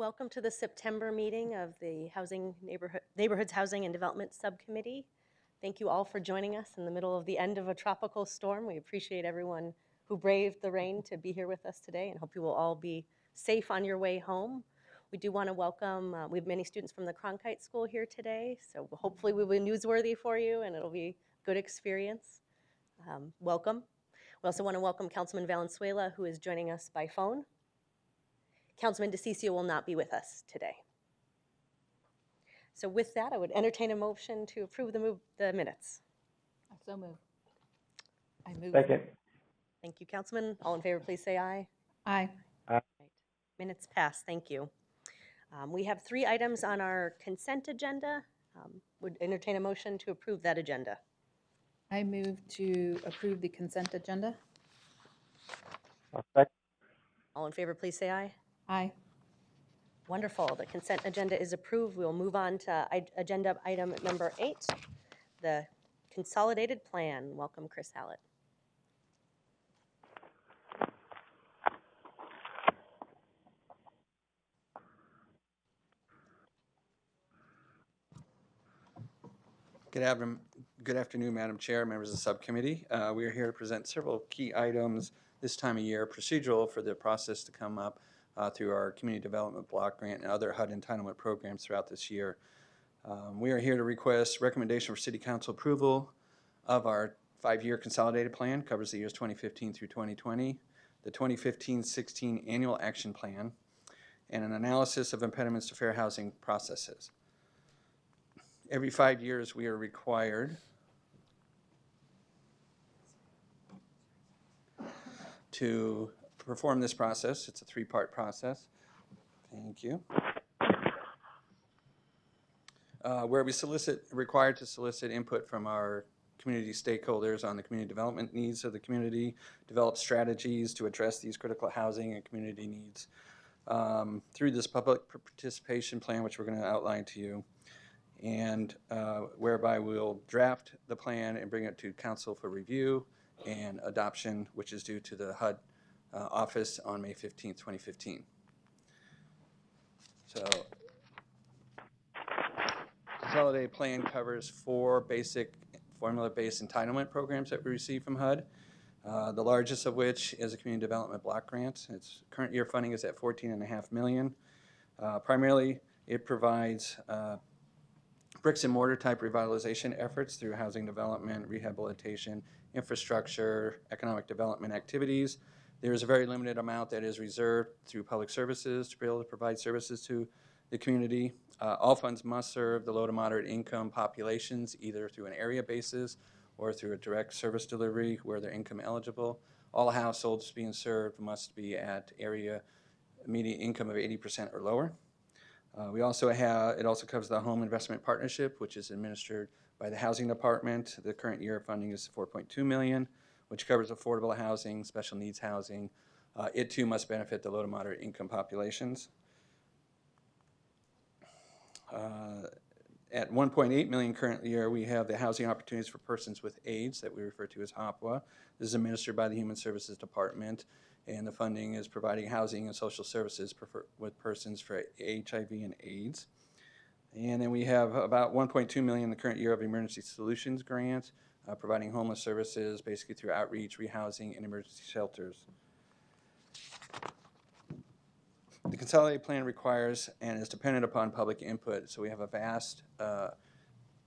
Welcome to the September meeting of the Neighborhoods Housing and Development Subcommittee. Thank you all for joining us in the middle of the end of a tropical storm. We appreciate everyone who braved the rain to be here with us today and hope you will all be safe on your way home. We do want to welcome, we have many students from the Cronkite School here today, so hopefully we will be newsworthy for you and it'll be a good experience. Welcome. We also want to welcome Councilman Valenzuela, who is joining us by phone. Councilman DeCiccio will not be with us today. So with that, I would entertain a motion to approve the minutes. I so move. I move. Second. Thank you, Councilman. All in favor, please say aye. Aye. Right. Minutes passed. Thank you. We have 3 items on our consent agenda. Would entertain a motion to approve that agenda. I move to approve the consent agenda. Second. All in favor, please say aye. Aye. Wonderful. The consent agenda is approved. We will move on to agenda item number 8, the consolidated plan. Welcome, Chris Hallett. Good afternoon, Madam Chair, members of the subcommittee. We are here to present several key items this time of year, procedural for the process to come up through our community development block grant and other HUD entitlement programs throughout this year. We are here to request recommendation for City Council approval of our 5-year consolidated plan, covers the years 2015 through 2020, the 2015-16 annual action plan, and an analysis of impediments to fair housing processes. Every 5 years, we are required to perform this process. It's a 3-part process. Thank you. Where we required to solicit input from our community stakeholders on the community development needs of the community, develop strategies to address these critical housing and community needs through this public participation plan, which we're going to outline to you, and whereby we'll draft the plan and bring it to council for review and adoption, which is due to the HUD office on May 15th, 2015. So, consolidated plan covers 4 basic formula-based entitlement programs that we receive from HUD. The largest of which is a community development block grant. Its current year funding is at $14.5 million. Primarily, it provides bricks and mortar type revitalization efforts through housing development, rehabilitation, infrastructure, economic development activities. There is a very limited amount that is reserved through public services to be able to provide services to the community. All funds must serve the low to moderate income populations, either through an area basis or through a direct service delivery where they're income eligible. All households being served must be at area median income of 80% or lower. It also covers the Home Investment Partnership, which is administered by the Housing Department. The current year funding is $4.2 million, which covers affordable housing, special needs housing. It too must benefit the low to moderate income populations. At $1.8 million current year, we have the Housing Opportunities for Persons with AIDS that we refer to as HOPWA. This is administered by the Human Services Department, and the funding is providing housing and social services with persons for HIV and AIDS. And then we have about $1.2 million in the current year of Emergency Solutions Grant, providing homeless services basically through outreach, rehousing, and emergency shelters. The consolidated plan requires and is dependent upon public input. So we have a vast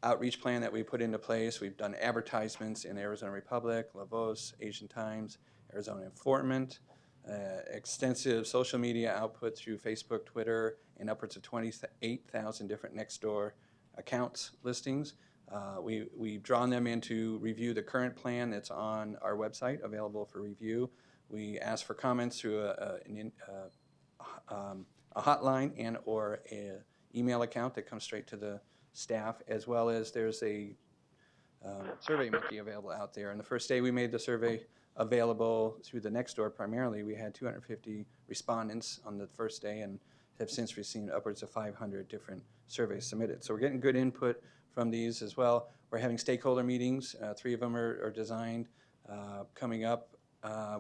outreach plan that we put into place. We've done advertisements in Arizona Republic, La Voz, Asian Times, Arizona Informant, extensive social media output through Facebook, Twitter, and upwards of 28,000 different Nextdoor accounts listings. We've drawn them in to review the current plan that's on our website, available for review. We ask for comments through a hotline and or an email account that comes straight to the staff, as well as there's a survey monkey available out there. And the first day we made the survey available through the Nextdoor primarily, we had 250 respondents on the first day and have since received upwards of 500 different surveys submitted. So we're getting good input from these as well. We're having stakeholder meetings. 3 of them are designed coming up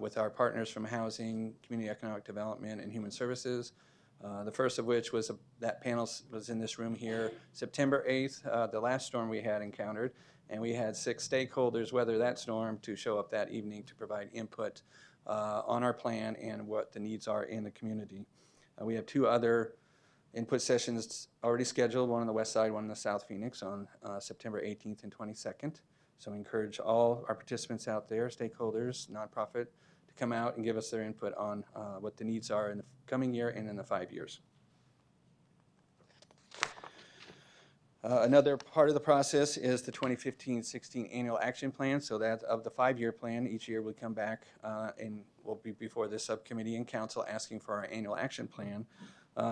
with our partners from Housing, Community Economic Development, and Human Services. The first of which was that panel was in this room here September 8th, the last storm we had encountered, and we had 6 stakeholders weather that storm to show up that evening to provide input on our plan and what the needs are in the community. We have 2 other input sessions already scheduled, one on the west side, one in the South Phoenix on September 18th and 22nd. So I encourage all our participants out there, stakeholders, nonprofit, to come out and give us their input on what the needs are in the coming year and in the 5 years. Another part of the process is the 2015-16 annual action plan. So that of the 5-year plan, each year we come back and we'll be before this subcommittee and council asking for our annual action plan.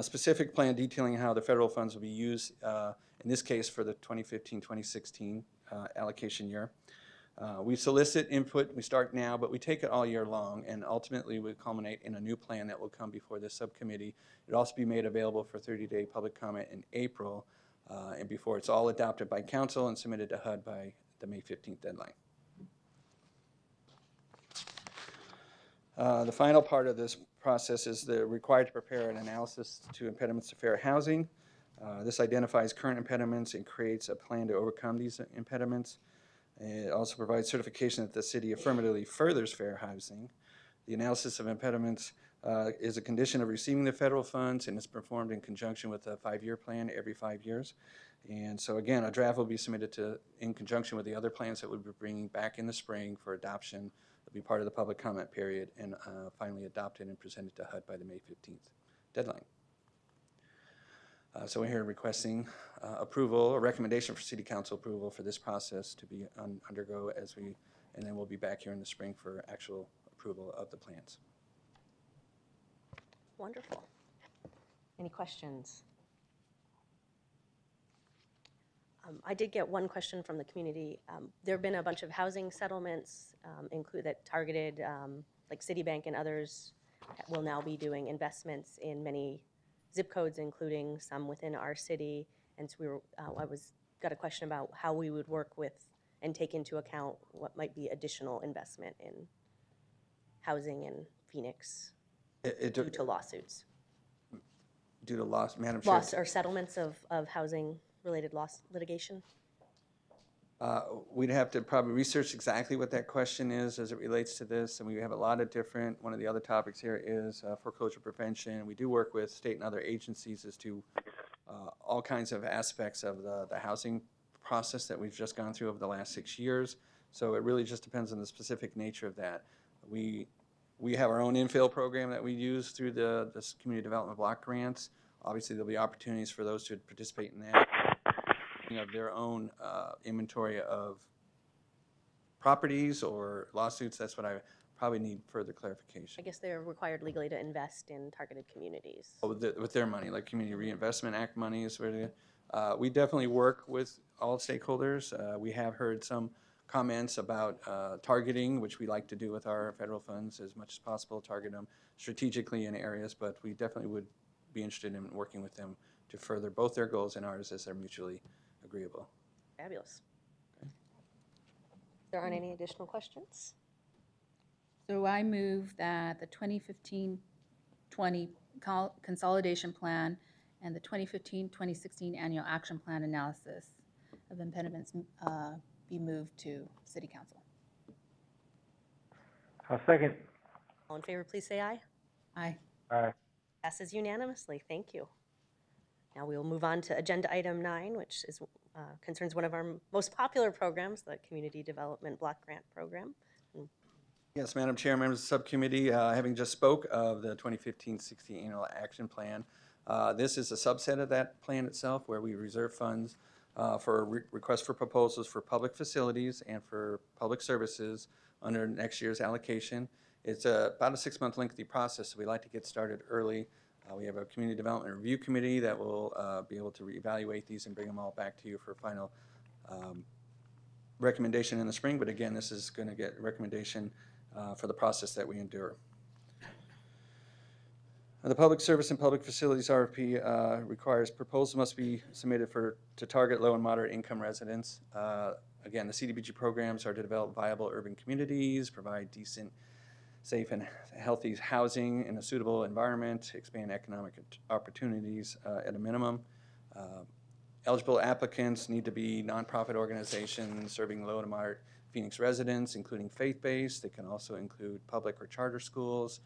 Specific plan detailing how the federal funds will be used, in this case for the 2015-2016 allocation year. We solicit input, we start now, but we take it all year long, and ultimately we culminate in a new plan that will come before this subcommittee. It'll also be made available for 30-day public comment in April, and before it's all adopted by council and submitted to HUD by the May 15th deadline. The final part of this process is the required to prepare an analysis to impediments to fair housing. This identifies current impediments and creates a plan to overcome these impediments. It also provides certification that the city affirmatively furthers fair housing. The analysis of impediments is a condition of receiving the federal funds and is performed in conjunction with a 5-year plan every 5 years. And so again, a draft will be submitted in conjunction with the other plans that we'll be bringing back in the spring for adoption. It'll be part of the public comment period and finally adopted and presented to HUD by the May 15th deadline. So we're here requesting approval, a recommendation for City Council approval for this process to be undergo and then we'll be back here in the spring for actual approval of the plans. Wonderful. Any questions? I did get one question from the community. There have been a bunch of housing settlements that targeted, like Citibank and others will now be doing investments in many zip codes, including some within our city. And so got a question about how we would work with and take into account what might be additional investment in housing in Phoenix due to lawsuits. Due to loss, Madam Chair. Loss or settlements of housing-related loss litigation? We'd have to probably research exactly what that question is as it relates to this, and we have a lot of different, one of the other topics here is foreclosure prevention. We do work with state and other agencies as to all kinds of aspects of the housing process that we've just gone through over the last 6 years. So it really just depends on the specific nature of that. We have our own infill program that we use through the community development block grants. Obviously, there'll be opportunities for those to participate in that. Of their own inventory of properties or lawsuits. That's what I probably need further clarification. I guess they're required legally to invest in targeted communities. Oh, with their money, like Community Reinvestment Act money is where we definitely work with all stakeholders. We have heard some comments about targeting, which we like to do with our federal funds as much as possible, target them strategically in areas, but we definitely would be interested in working with them to further both their goals and ours as they're mutually agreeable. Fabulous. Okay. There aren't any additional questions? So I move that the 2015-20 consolidation plan and the 2015-2016 annual action plan analysis of impediments be moved to City Council. I'll second. All in favor, please say aye. Aye. Aye. Passes unanimously. Thank you. Now we will move on to agenda item 9, which is concerns one of our most popular programs, the Community Development Block Grant Program. Yes, Madam Chair, members of the subcommittee, having just spoke of the 2015-16 annual action plan, this is a subset of that plan itself where we reserve funds for requests for proposals for public facilities and for public services under next year's allocation. It's about a 6-month lengthy process, so we like to get started early. We have a community development review committee that will be able to reevaluate these and bring them all back to you for final recommendation in the spring. But again, this is going to get recommendation for the process that we endure. The Public Service and Public Facilities RFP requires proposals must be submitted to target low and moderate income residents. Again, the CDBG programs are to develop viable urban communities, provide decent safe and healthy housing in a suitable environment, expand economic opportunities at a minimum. Eligible applicants need to be nonprofit organizations serving low to moderate Phoenix residents, including faith-based. They can also include public or charter schools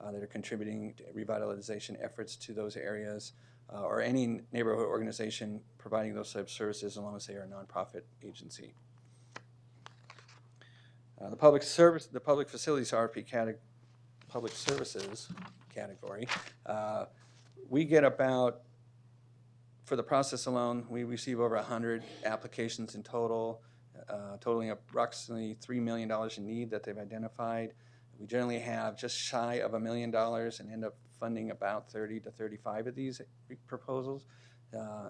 that are contributing to revitalization efforts to those areas, or any neighborhood organization providing those types of services, as long as they are a nonprofit agency. The public facilities RFP public services category, we get about, for the process alone, we receive over 100 applications in total, totaling approximately $3 million in need that they've identified. We generally have just shy of $1 million and end up funding about 30 to 35 of these proposals.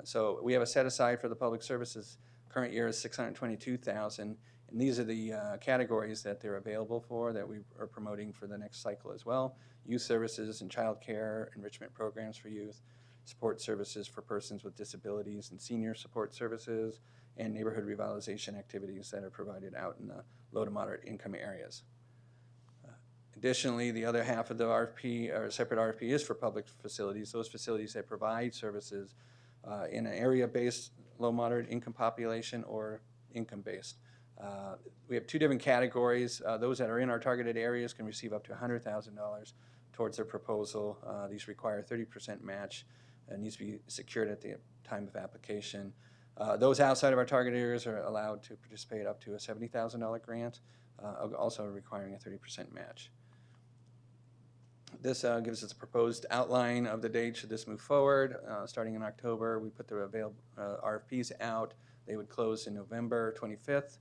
So we have a set aside for the public services. Current year is $622,000, and these are the categories that they're available for that we are promoting for the next cycle as well. Youth services and child care, enrichment programs for youth, support services for persons with disabilities and senior support services, and neighborhood revitalization activities that are provided out in the low to moderate income areas. Additionally, the other half of the RFP, or separate RFP, is for public facilities, those facilities that provide services in an area-based low moderate income population or income-based. We have two different categories. Those that are in our targeted areas can receive up to $100,000 towards their proposal. These require a 30% match and needs to be secured at the time of application. Those outside of our target areas are allowed to participate up to a $70,000 grant, also requiring a 30% match. This gives us a proposed outline of the date should this move forward. Starting in October, we put the available RFPs out. They would close in November 25th.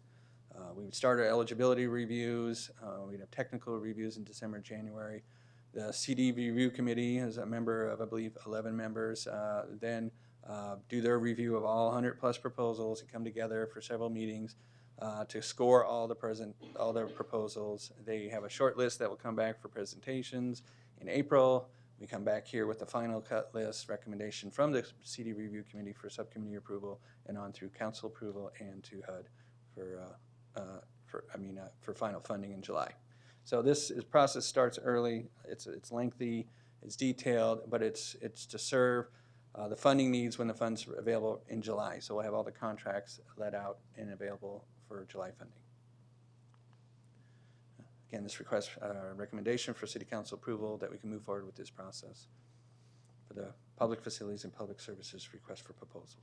We would start our eligibility reviews. We'd have technical reviews in December, January. The CD review committee is a member of, I believe, 11 members. Then do their review of all 100+ proposals and come together for several meetings to score all the proposals. They have a short list that will come back for presentations in April. We come back here with the final cut list recommendation from the CD review committee for subcommittee approval and on through council approval and to HUD for final funding in July. So this process starts early. It's lengthy, it's detailed, but it's to serve the funding needs when the funds are available in July. So we'll have all the contracts let out and available for July funding. Again, this request recommendation for City Council approval that we can move forward with this process for the public facilities and public services request for proposals.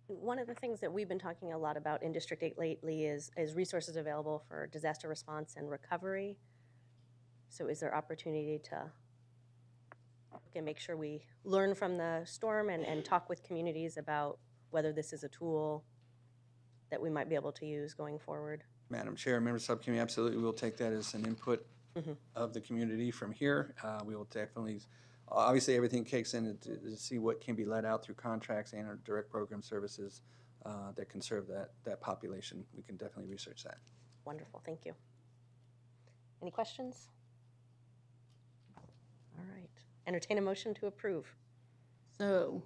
One of the things that we've been talking a lot about in District 8 lately is resources available for disaster response and recovery. So is there opportunity to make sure we learn from the storm and talk with communities about whether this is a tool that we might be able to use going forward? Madam Chair, members of the subcommittee, absolutely. We will take that as an input of the community from here. We will definitely, obviously everything kicks in to see what can be let out through contracts and our direct program services that can serve that population. We can definitely research that. Wonderful, thank you. Any questions? All right, entertain a motion to approve. So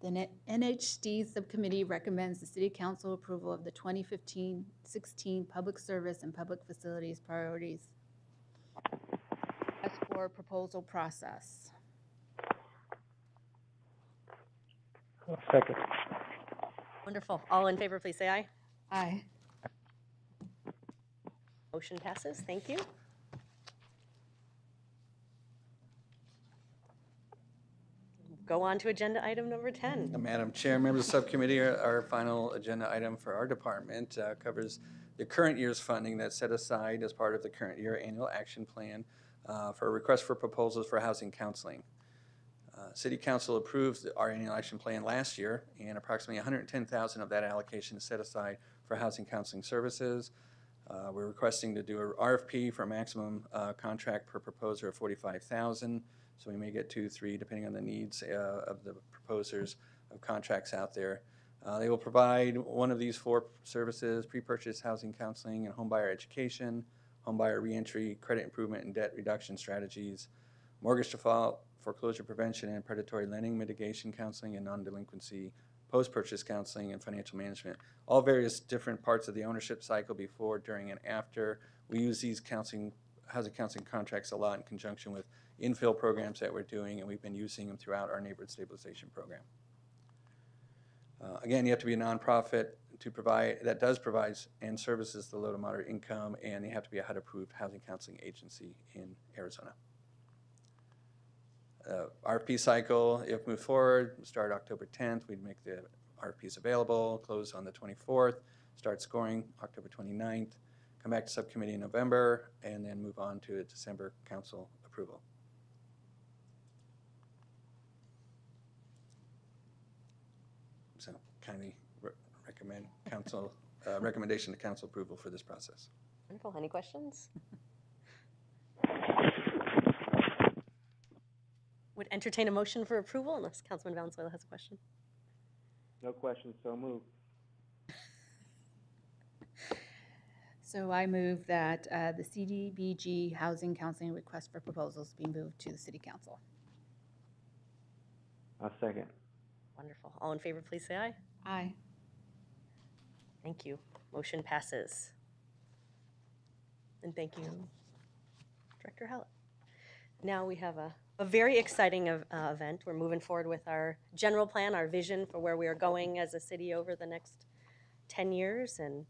the NHD Subcommittee recommends the City Council approval of the 2015-16 Public Service and Public Facilities Priorities as for proposal process. Second. Wonderful. All in favor, please say aye. Aye. Motion passes. Thank you. Go on to agenda item number 10. Madam Chair, members of the subcommittee, our final agenda item for our department covers the current year's funding that's set aside as part of the current year annual action plan for a request for proposals for housing counseling. City Council approved our annual action plan last year, and approximately $110,000 of that allocation is set aside for housing counseling services. We're requesting to do an RFP for a maximum contract per proposer of $45,000. So we may get 2, 3, depending on the needs of the proposers of contracts out there. They will provide one of these 4 services: pre-purchase housing counseling and homebuyer education, homebuyer reentry, credit improvement and debt reduction strategies, mortgage default, foreclosure prevention and predatory lending mitigation counseling, and non-delinquency post-purchase counseling, and financial management. All various different parts of the ownership cycle before, during, and after. We use these housing counseling contracts a lot in conjunction with infill programs that we're doing, and we've been using them throughout our neighborhood stabilization program. Again, you have to be a nonprofit that does provide and services the low to moderate income, and you have to be a HUD-approved housing counseling agency in Arizona. RFP cycle, if moved forward, start October 10th. We'd make the RFPs available, close on the 24th, start scoring October 29th, come back to subcommittee in November, and then move on to a December council approval. So kindly recommend recommendation to council approval for this process. Wonderful. Any questions? Would entertain a motion for approval unless Councilman Valenzuela has a question. No questions, so moved. So I move that the CDBG housing counseling request for proposals be moved to the City Council. I'll second. Wonderful. All in favor, please say aye. Aye. Thank you. Motion passes. And thank you, Director Hallett. Now we have a very exciting event. We're moving forward with our general plan, our vision for where we are going as a city over the next 10 years. And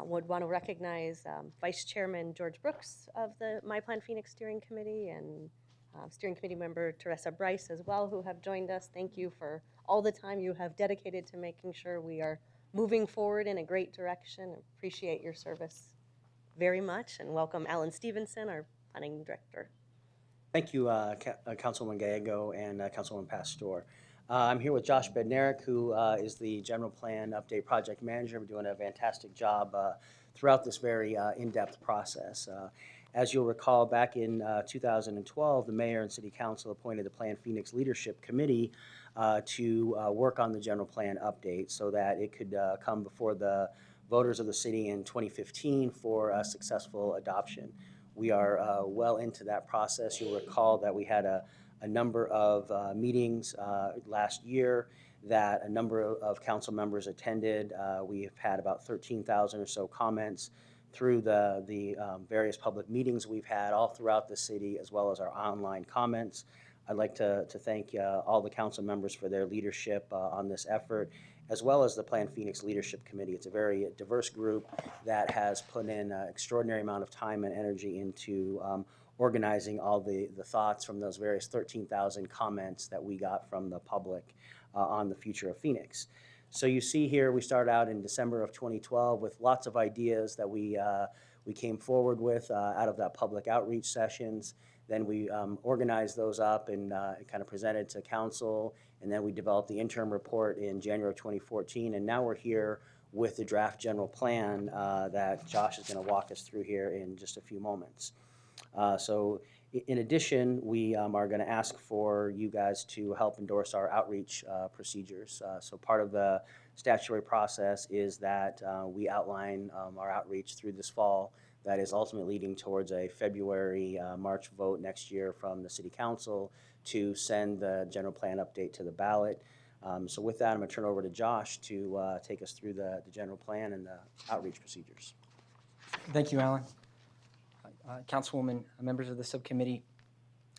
would want to recognize Vice Chairman George Brooks of the My Plan Phoenix Steering Committee and Steering Committee member Teresa Bryce as well, who have joined us. Thank you for all the time you have dedicated to making sure we are moving forward in a great direction. Appreciate your service very much, and welcome Alan Stevenson, our Planning Director. Thank you, Councilwoman Gallego and Councilwoman Pastor. I'm here with Josh Bednarik, who is the General Plan Update Project Manager. We're doing a fantastic job throughout this very in-depth process. As you'll recall, back in 2012, the Mayor and City Council appointed the Plan Phoenix Leadership Committee to work on the General Plan update so that it could come before the voters of the city in 2015 for a successful adoption. We are well into that process. You'll recall that we had a number of meetings last year that a number of council members attended. We have had about 13,000 or so comments through the various public meetings we've had all throughout the city, as well as our online comments. I'd like to thank all the council members for their leadership on this effort, as well as the Plan Phoenix Leadership Committee. It's a very diverse group that has put in an extraordinary amount of time and energy into organizing all the thoughts from those various 13,000 comments that we got from the public on the future of Phoenix. So you see here, we started out in December of 2012 with lots of ideas that we came forward with out of that public outreach sessions. Then we organized those up and kind of presented to council, and then we developed the interim report in January of 2014, and now we're here with the draft general plan that Josh is going to walk us through here in just a few moments. So in addition, we are going to ask for you guys to help endorse our outreach procedures. So part of the statutory process is that we outline our outreach through this fall that is ultimately leading towards a February, March vote next year from the City Council to send the general plan update to the ballot. So with that, I'm going to turn over to Josh to take us through the general plan and the outreach procedures. Thank you, Alan. Councilwoman, members of the subcommittee,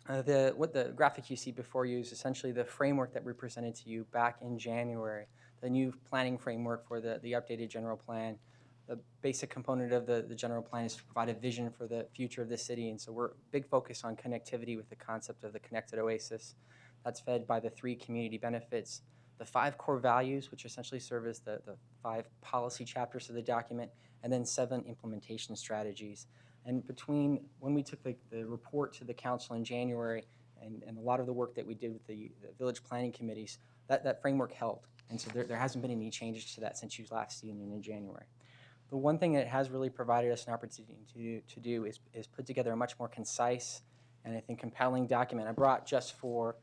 what the graphic you see before you is essentially the framework that we presented to you back in January, the new planning framework for the updated general plan. The basic component of the general plan is to provide a vision for the future of the city, and so we're big focus on connectivity with the concept of the connected oasis. That's fed by the 3 community benefits, the 5 core values, which essentially serve as the 5 policy chapters of the document, and then 7 implementation strategies. And between when we took the report to the council in January and a lot of the work that we did with the village planning committees, that framework held. And so there hasn't been any changes to that since you last seen it in January. The one thing that it has really provided us an opportunity to do is put together a much more concise and I think compelling document. I brought just for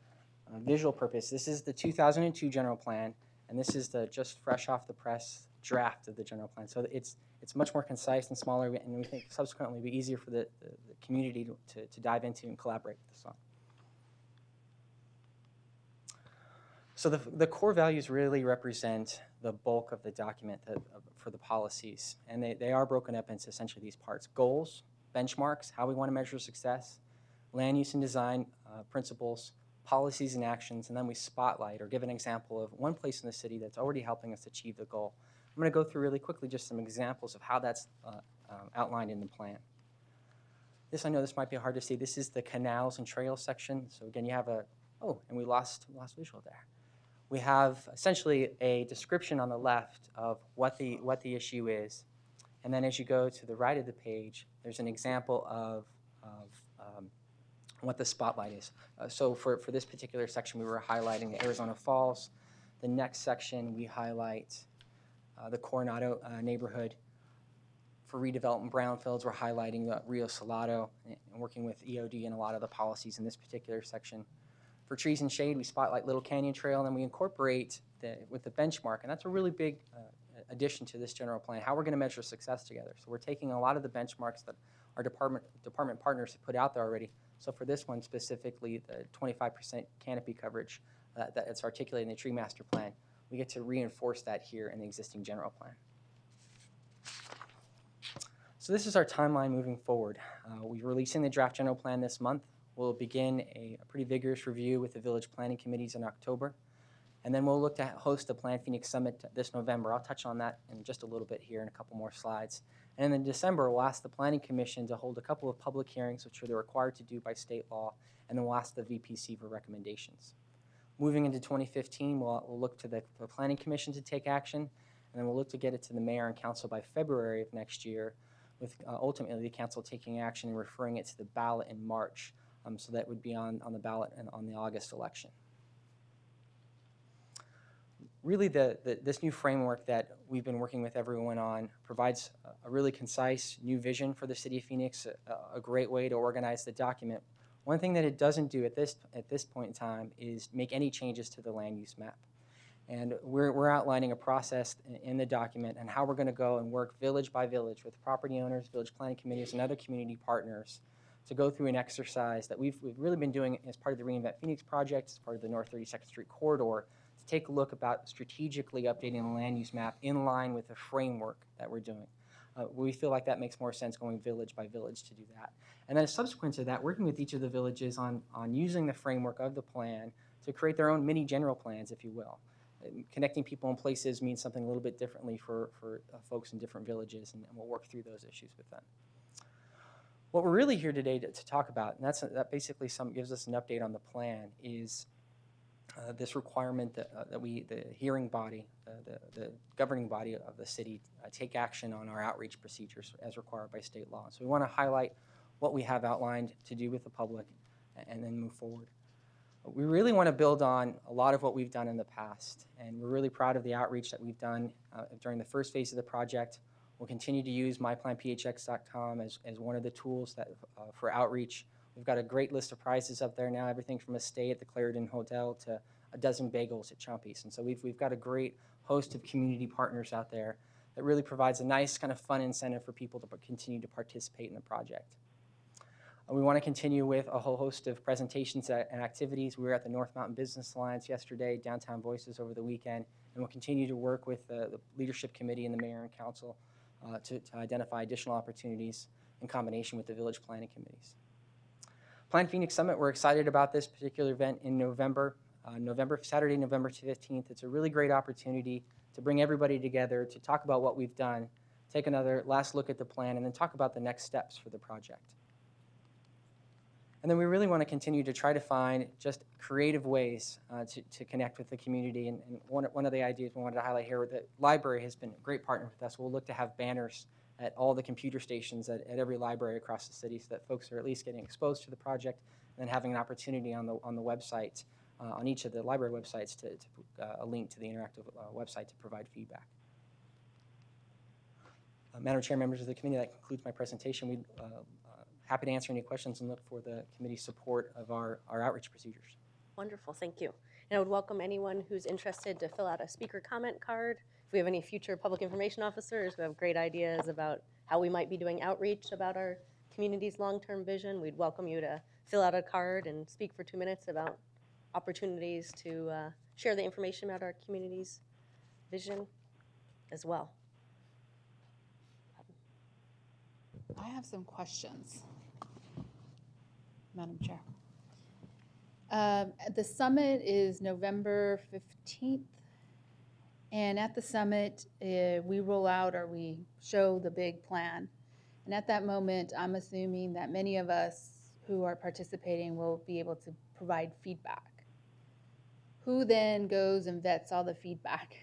visual purpose, this is the 2002 general plan, and this is the just fresh off the press draft of the general plan. So it's much more concise and smaller, and we think subsequently it'll be easier for the community to dive into and collaborate with this on. So the core values really represent the bulk of the document for the policies, and they are broken up into essentially these parts: goals, benchmarks, how we want to measure success, land use and design principles, policies and actions, and then we spotlight or give an example of one place in the city that's already helping us achieve the goal. I'm going to go through really quickly just some examples of how that's outlined in the plan. I know this might be hard to see. This is the canals and trails section. So again, you have and we lost visual there. We have essentially a description on the left of what the issue is, and then as you go to the right of the page, there's an example of what the spotlight is. So for this particular section, we were highlighting the Arizona Falls. The next section, we highlight the Coronado neighborhood. For redevelopment brownfields, we're highlighting Rio Salado and working with EOD and a lot of the policies in this particular section. For trees and shade, we spotlight Little Canyon Trail, and then we incorporate with the benchmark, and that's a really big addition to this general plan, how we're going to measure success together. So we're taking a lot of the benchmarks that our department partners have put out there already. So for this one specifically, the 25% canopy coverage that's articulated in the tree master plan, we get to reinforce that here in the existing general plan. So this is our timeline moving forward. We're releasing the draft general plan this month. We'll begin a pretty vigorous review with the village planning committees in October. And then we'll look to host the Plan Phoenix Summit this November. I'll touch on that in just a little bit here in a couple more slides. And then in December, we'll ask the Planning Commission to hold a couple of public hearings, which they're required to do by state law, and then we'll ask the VPC for recommendations. Moving into 2015, we'll look to the Planning Commission to take action, and then we'll look to get it to the mayor and council by February of next year, with ultimately the council taking action and referring it to the ballot in March. So that would be on the ballot and on the August election. Really, this new framework that we've been working with everyone on provides a really concise new vision for the city of Phoenix, a great way to organize the document. One thing that it doesn't do at this point in time is make any changes to the land use map. And we're outlining a process in the document and how we're going to go and work village by village with property owners, village planning committees, and other community partners to go through an exercise that we've really been doing as part of the Reinvent Phoenix project, as part of the North 32nd Street corridor, to take a look about strategically updating the land use map in line with the framework that we're doing. We feel like that makes more sense going village by village to do that. And then subsequent to that, working with each of the villages on using the framework of the plan to create their own mini general plans, if you will. Connecting people in places means something a little bit differently for folks in different villages, and we'll work through those issues with them. What we're really here today to talk about, and that basically gives us an update on the plan, is this requirement that the hearing body, the governing body of the city, take action on our outreach procedures as required by state law. So we want to highlight what we have outlined to do with the public and then move forward. We really want to build on a lot of what we've done in the past, and we're really proud of the outreach that we've done during the first phase of the project. We'll continue to use myplanphx.com as one of the tools for outreach. We've got a great list of prizes up there now, everything from a stay at the Clarendon Hotel to a dozen bagels at Chumpy's. And so we've got a great host of community partners out there that really provides a nice kind of fun incentive for people to continue to participate in the project. We want to continue with a whole host of presentations and activities. We were at the North Mountain Business Alliance yesterday, Downtown Voices over the weekend, and we'll continue to work with the Leadership Committee and the Mayor and Council to identify additional opportunities in combination with the village planning committees. Plan Phoenix Summit, we're excited about this particular event in November. Saturday, November 15th. It's a really great opportunity to bring everybody together to talk about what we've done, take another last look at the plan, and then talk about the next steps for the project. And then we really want to continue to try to find just creative ways to connect with the community. And one of the ideas we wanted to highlight here, the library has been a great partner with us. We'll look to have banners at all the computer stations at every library across the city so that folks are at least getting exposed to the project and then having an opportunity on the website, on each of the library websites to a link to the interactive website to provide feedback. Madam Chair, members of the committee, that concludes my presentation. We'd happy to answer any questions and look for the committee's support of our outreach procedures. Wonderful, thank you. And I would welcome anyone who's interested to fill out a speaker comment card. If we have any future public information officers who have great ideas about how we might be doing outreach about our community's long-term vision, we'd welcome you to fill out a card and speak for 2 minutes about opportunities to share the information about our community's vision as well. I have some questions, Madam Chair. The summit is November 15th, and at the summit, we roll out or we show the big plan. And at that moment, I'm assuming that many of us who are participating will be able to provide feedback. Who then goes and vets all the feedback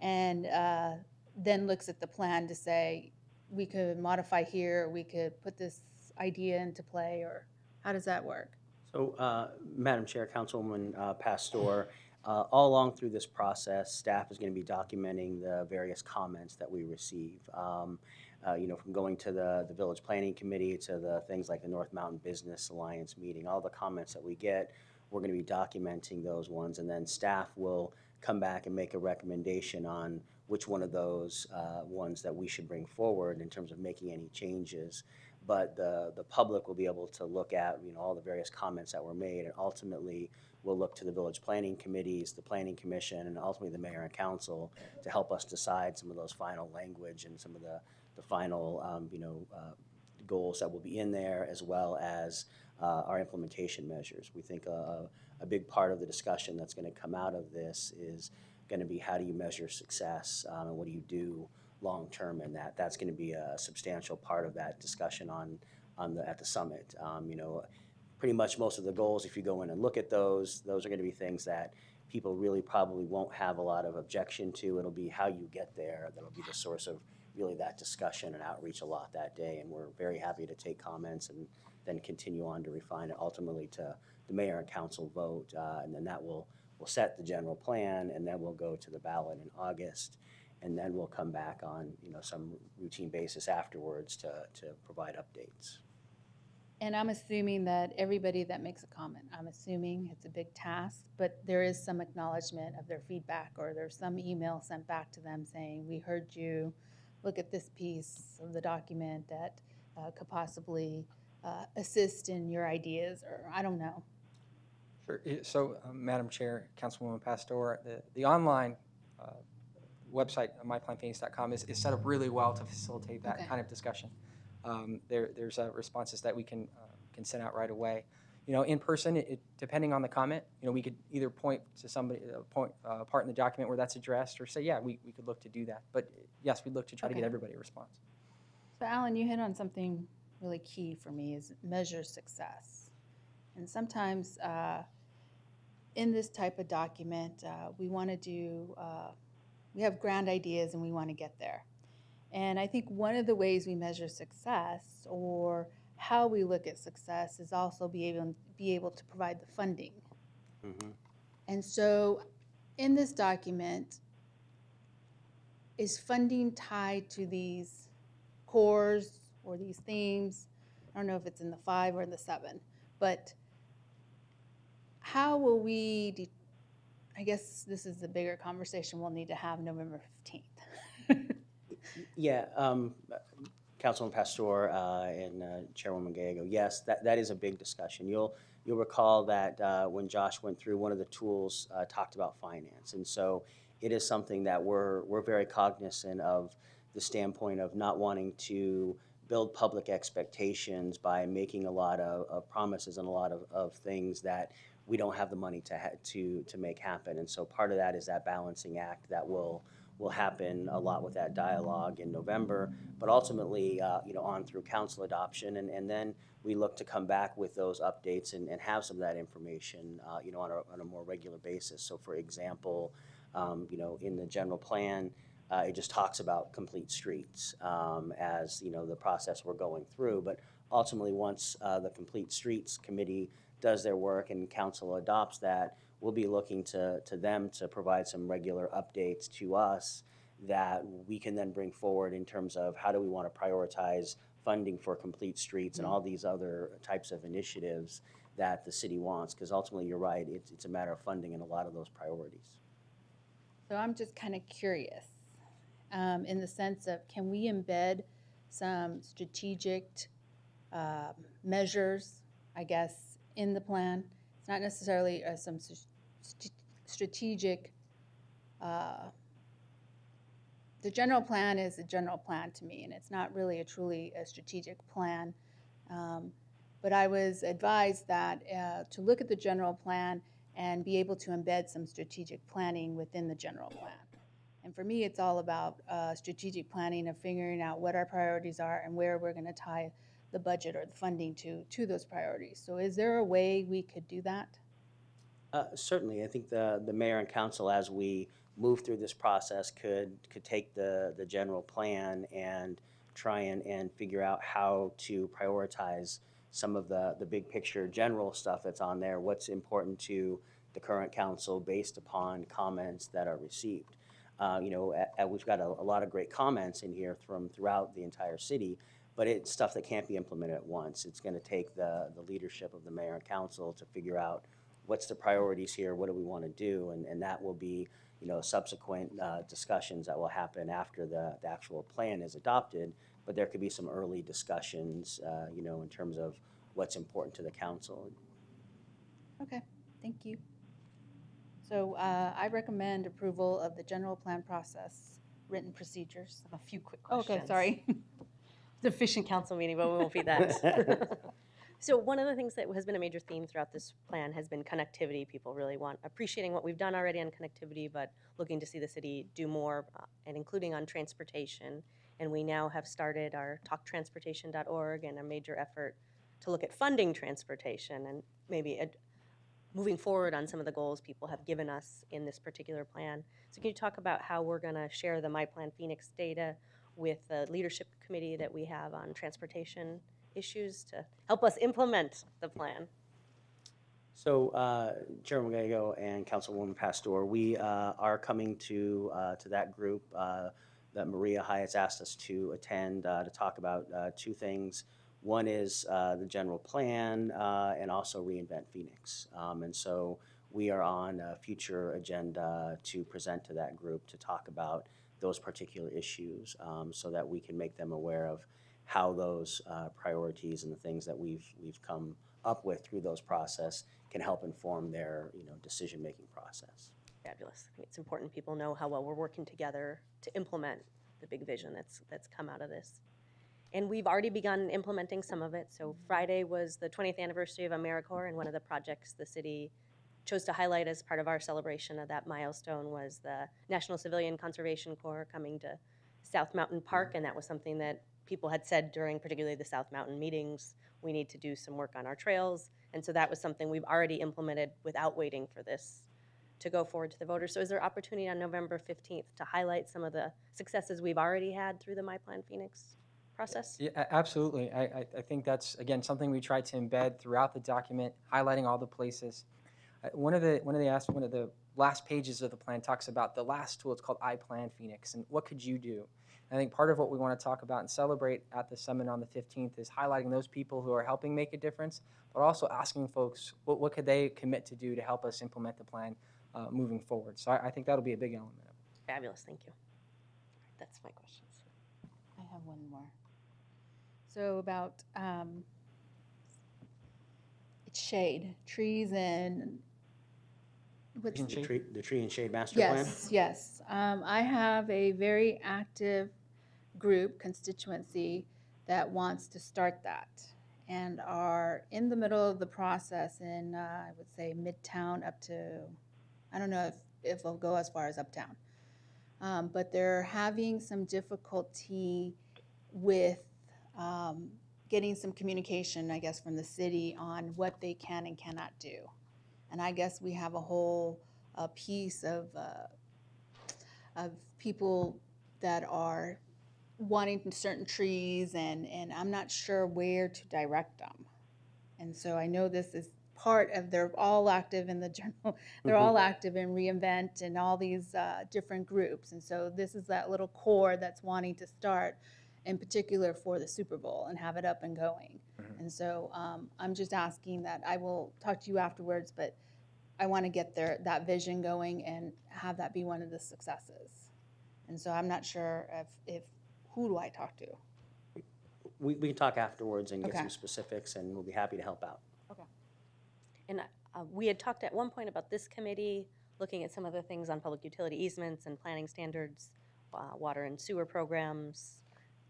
and then looks at the plan to say, we could modify here, we could put this idea into play, or how does that work? So, Madam Chair, Councilwoman Pastor, all along through this process, staff is going to be documenting the various comments that we receive. From going to the Village Planning Committee to the things like the North Mountain Business Alliance meeting, all the comments that we get, we're going to be documenting those ones, and then staff will come back and make a recommendation on which one of those ones that we should bring forward in terms of making any changes. But the public will be able to look at all the various comments that were made, and ultimately we'll look to the village planning committees, the planning commission, and ultimately the mayor and council to help us decide some of those final language and some of the final goals that will be in there, as well as our implementation measures. We think a big part of the discussion that's going to come out of this is going to be how do you measure success and what do you do long term in that. That's going to be a substantial part of that discussion at the summit. Pretty much most of the goals, if you go in and look at those are going to be things that people really probably won't have a lot of objection to. It'll be how you get there that'll be the source of really that discussion and outreach a lot that day, and we're very happy to take comments and then continue on to refine it ultimately to the mayor and council vote, and then that will set the general plan, and then we'll go to the ballot in August, and then we'll come back on some routine basis afterwards to provide updates. And I'm assuming that everybody that makes a comment, I'm assuming it's a big task, but there is some acknowledgement of their feedback, or there's some email sent back to them saying, we heard you, look at this piece of the document that could possibly assist in your ideas, or I don't know. Sure. So, Madam Chair, Councilwoman Pastor, the online website, myplanphoenix.com, is set up really well to facilitate that kind of discussion. There's responses that we can send out right away. In person, depending on the comment, we could either point to somebody, part in the document where that's addressed, or say, yeah, we could look to do that. But yes, we'd look to try to get everybody a response. So Alan, you hit on something really key for me, is measure success. And sometimes in this type of document, we want to do, we have grand ideas and we want to get there. And I think one of the ways we measure success, or how we look at success, is also be able to provide the funding. Mm-hmm. And so in this document, is funding tied to these cores or these themes? I don't know if it's in the 5 or the 7, but how will we, I guess this is the bigger conversation we'll need to have November 15th. Yeah, Councilman Pastor and Chairwoman Gallego, yes, that is a big discussion. You'll recall that when Josh went through, one of the tools talked about finance, and so it is something that we're very cognizant of, the standpoint of not wanting to build public expectations by making a lot of promises and a lot of things that we don't have the money to make happen. And so part of that is that balancing act that will happen a lot with that dialogue in November, but ultimately, on through council adoption, and then we look to come back with those updates and have some of that information, on a more regular basis. So, for example, in the general plan, it just talks about complete streets as the process we're going through. But ultimately, once the Complete Streets Committee does their work and council adopts that, we'll be looking to them to provide some regular updates to us that we can then bring forward in terms of how do we want to prioritize funding for complete streets and all these other types of initiatives that the city wants, because ultimately, you're right, it's a matter of funding in a lot of those priorities. So I'm just kind of curious in the sense of, can we embed some strategic measures, I guess, in the plan? not necessarily some strategic, the general plan is a general plan to me, and it's not really truly a strategic plan. But I was advised that to look at the general plan and be able to embed some strategic planning within the general plan. And for me, it's all about strategic planning of figuring out what our priorities are and where we're going to tie the budget or the funding to those priorities. So is there a way we could do that? Certainly, I think the mayor and council, as we move through this process, could take the general plan and try and figure out how to prioritize some of the big picture general stuff that's on there, what's important to the current council based upon comments that are received. We've got a lot of great comments in here from throughout the entire city, but it's stuff that can't be implemented at once. It's going to take the leadership of the mayor and council to figure out what's the priorities here, what do we want to do, and that will be subsequent discussions that will happen after the actual plan is adopted, but there could be some early discussions, in terms of what's important to the council. Okay, thank you. So I recommend approval of the general plan process, written procedures. I have a few quick questions. Okay, sorry. It's an efficient council meeting, but we won't be that. So one of the things that has been a major theme throughout this plan has been connectivity. People really appreciating what we've done already on connectivity, but looking to see the city do more, and including on transportation. And we now have started our talktransportation.org and a major effort to look at funding transportation and maybe moving forward on some of the goals people have given us in this particular plan. So can you talk about how we're going to share the My Plan Phoenix data with the leadership committee that we have on transportation issues to help us implement the plan? So, Chairman Gallego and Councilwoman Pastor, we are coming to that group that Maria Hyatt's asked us to attend to talk about two things. One is the general plan and also Reinvent Phoenix. And so we are on a future agenda to present to that group to talk about those particular issues so that we can make them aware of how those priorities and the things that we've come up with through those process can help inform their decision-making process. Fabulous. I think it's important people know how well we're working together to implement the big vision that's come out of this. And we've already begun implementing some of it. So Friday was the 20th anniversary of AmeriCorps, and one of the projects the city chose to highlight as part of our celebration of that milestone was the National Civilian Conservation Corps coming to South Mountain Park, and that was something that people had said during particularly the South Mountain meetings, we need to do some work on our trails. And so that was something we've already implemented without waiting for this to go forward to the voters. So is there opportunity on November 15th to highlight some of the successes we've already had through the My Plan Phoenix process? Yeah, absolutely. I think that's, again, something we tried to embed throughout the document, highlighting all the places. One of the last pages of the plan talks about the last tool. It's called I Plan Phoenix, and what could you do? I think part of what we want to talk about and celebrate at the summit on the 15th is highlighting those people who are helping make a difference, but also asking folks what could they commit to do to help us implement the plan moving forward. So I think that'll be a big element of it. Fabulous, thank you. That's my questions. I have one more. So about it's shade, trees and what's Trees and shade? The tree and shade master plan? Yes. I have a very active group, constituency, that wants to start that and are in the middle of the process in, I would say, Midtown up to, I don't know if it'll go as far as Uptown. But they're having some difficulty with getting some communication, I guess, from the city on what they can and cannot do. And I guess we have a whole piece of people that are wanting certain trees, and I'm not sure where to direct them. And so I know this is part of, they're all active in the journal, they're all active in Reinvent and all these different groups. And so this is that little core that's wanting to start, in particular for the Super Bowl, and have it up and going. And so I'm just asking that, I will talk to you afterwards, but I want to get that vision going and have that be one of the successes. And so I'm not sure if who do I talk to? We can talk afterwards and get Okay. some specifics, and we'll be happy to help out. And We had talked at one point about this committee looking at some of the things on public utility easements and planning standards, water and sewer programs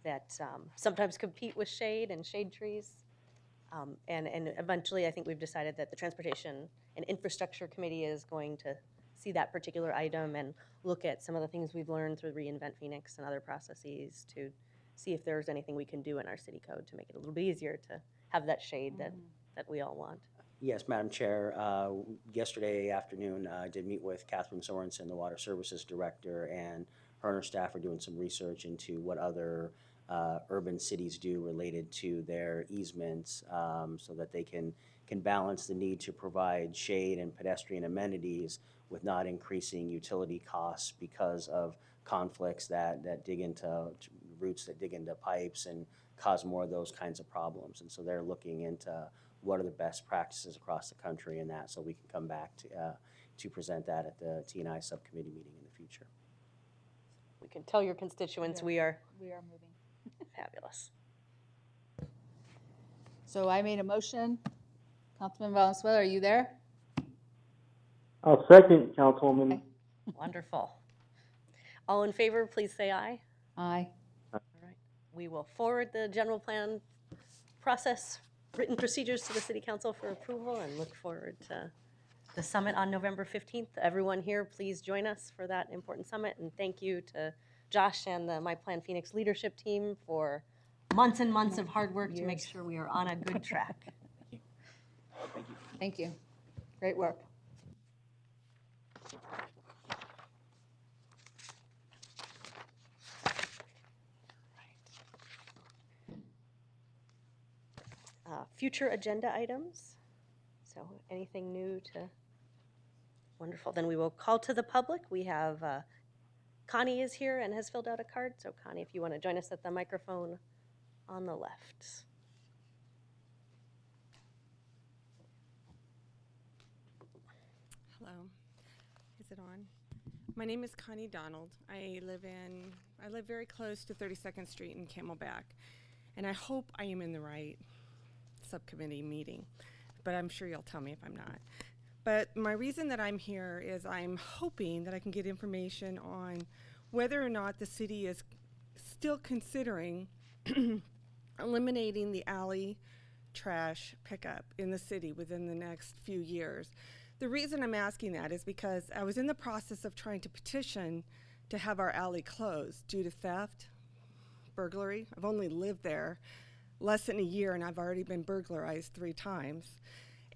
that sometimes compete with shade and shade trees. And eventually, I think we've decided that the Transportation and Infrastructure Committee is going to see that particular item and look at some of the things we've learned through reInvent Phoenix and other processes to see if there's anything we can do in our city code to make it a little bit easier to have that shade that we all want. Yes, Madam Chair. Yesterday afternoon, I did meet with Catherine Sorensen, the Water Services Director, and her and her staff are doing some research into what other urban cities do related to their easements, so that they can balance the need to provide shade and pedestrian amenities with not increasing utility costs because of conflicts that dig into roots that dig into pipes and cause more of those kinds of problems. And so they're looking into what are the best practices across the country in that, so we can come back to present that at the T&I subcommittee meeting in the future. We can tell your constituents we are moving. fabulous. So I made a motion. Councilman Valenzuela, are you there? I'll second, Councilwoman. Okay. Wonderful. All in favor, please say aye. Aye. All right. We will forward the general plan process, written procedures to the City Council for approval and look forward to the summit on November 15th. Everyone here, please join us for that important summit. And thank you to Josh and the My Plan Phoenix leadership team for months and months of hard work to make sure we are on a good track. Thank you. Great work. Future agenda items. So anything new to, wonderful. Then we will call to the public. We have Connie is here and has filled out a card. So Connie, if you want to join us at the microphone on the left. Hello, is it on? My name is Connie Donald. I live very close to 32nd Street in Camelback, and I hope I am in the right subcommittee meeting, but I'm sure you'll tell me if I'm not. But my reason that I'm here is I'm hoping that I can get information on whether or not the city is still considering eliminating the alley trash pickup in the city within the next few years. The reason I'm asking that is because I was in the process of trying to petition to have our alley closed due to theft, burglary. I've only lived there less than a year and I've already been burglarized 3 times.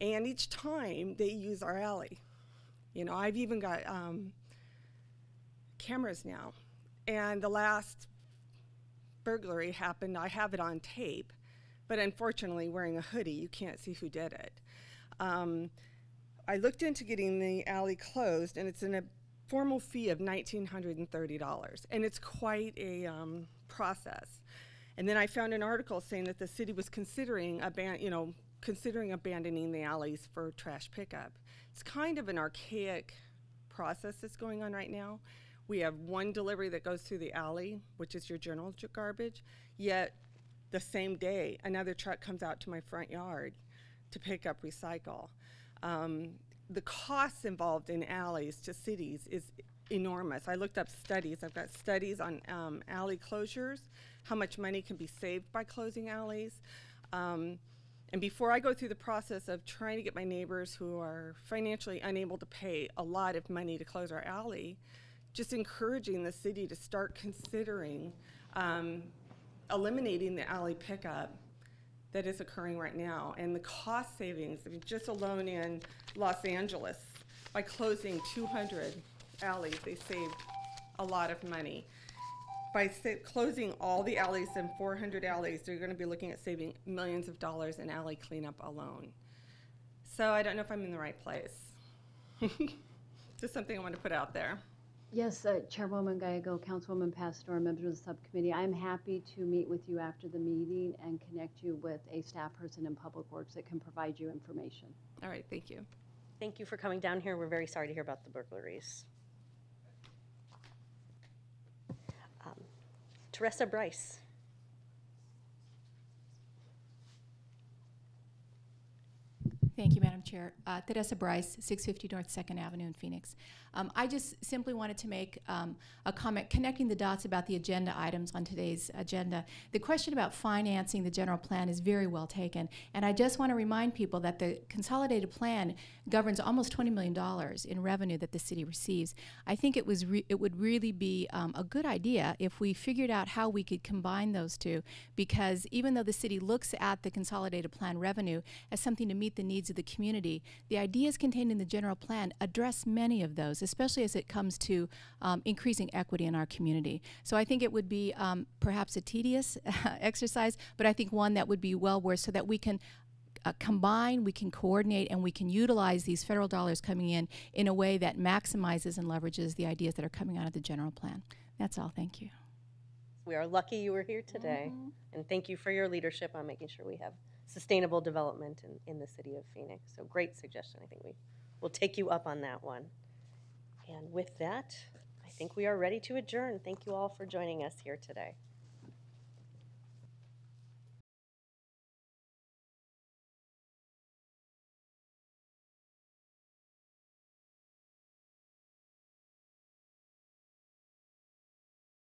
And each time they use our alley. You know, I've even got cameras now. And the last burglary happened, I have it on tape, but unfortunately wearing a hoodie, you can't see who did it. I looked into getting the alley closed, and it's in a formal fee of $1,930, and it's quite a process. And then I found an article saying that the city was considering abandoning the alleys for trash pickup. It's kind of an archaic process that's going on right now. We have one delivery that goes through the alley, which is your general garbage, yet the same day another truck comes out to my front yard to pick up recycle. The costs involved in alleys to cities is enormous. I looked up studies. I've got studies on alley closures, how much money can be saved by closing alleys. And before I go through the process of trying to get my neighbors who are financially unable to pay a lot of money to close our alley, just encouraging the city to start considering eliminating the alley pickup that is occurring right now. And the cost savings, I mean, just alone in Los Angeles, by closing 200 alleys, they saved a lot of money. By closing all the alleys and 400 alleys, they're gonna be looking at saving millions of dollars in alley cleanup alone. So I don't know if I'm in the right place. Just something I want to put out there. Yes, Chairwoman Gallego, Councilwoman Pastor, members of the subcommittee, I'm happy to meet with you after the meeting and connect you with a staff person in Public Works that can provide you information. All right, thank you. Thank you for coming down here. We're very sorry to hear about the burglaries. Teresa Bryce. Thank you, Madam Chair. Teresa Bryce, 650 North 2nd Avenue in Phoenix. I just simply wanted to make a comment connecting the dots about the agenda items on today's agenda. The question about financing the general plan is very well taken, and I just want to remind people that the consolidated plan governs almost $20 million in revenue that the city receives. I think it would really be a good idea if we figured out how we could combine those two, because even though the city looks at the consolidated plan revenue as something to meet the needs of the community, the ideas contained in the general plan address many of those, especially as it comes to increasing equity in our community. So I think it would be perhaps a tedious exercise, but I think one that would be well worth, so that we can combine, we can coordinate, and we can utilize these federal dollars coming in a way that maximizes and leverages the ideas that are coming out of the general plan. That's all. Thank you. We are lucky you were here today, and thank you for your leadership on making sure we have sustainable development in the city of Phoenix. So great suggestion. I think we will take you up on that one. And with that, I think we are ready to adjourn. Thank you all for joining us here today.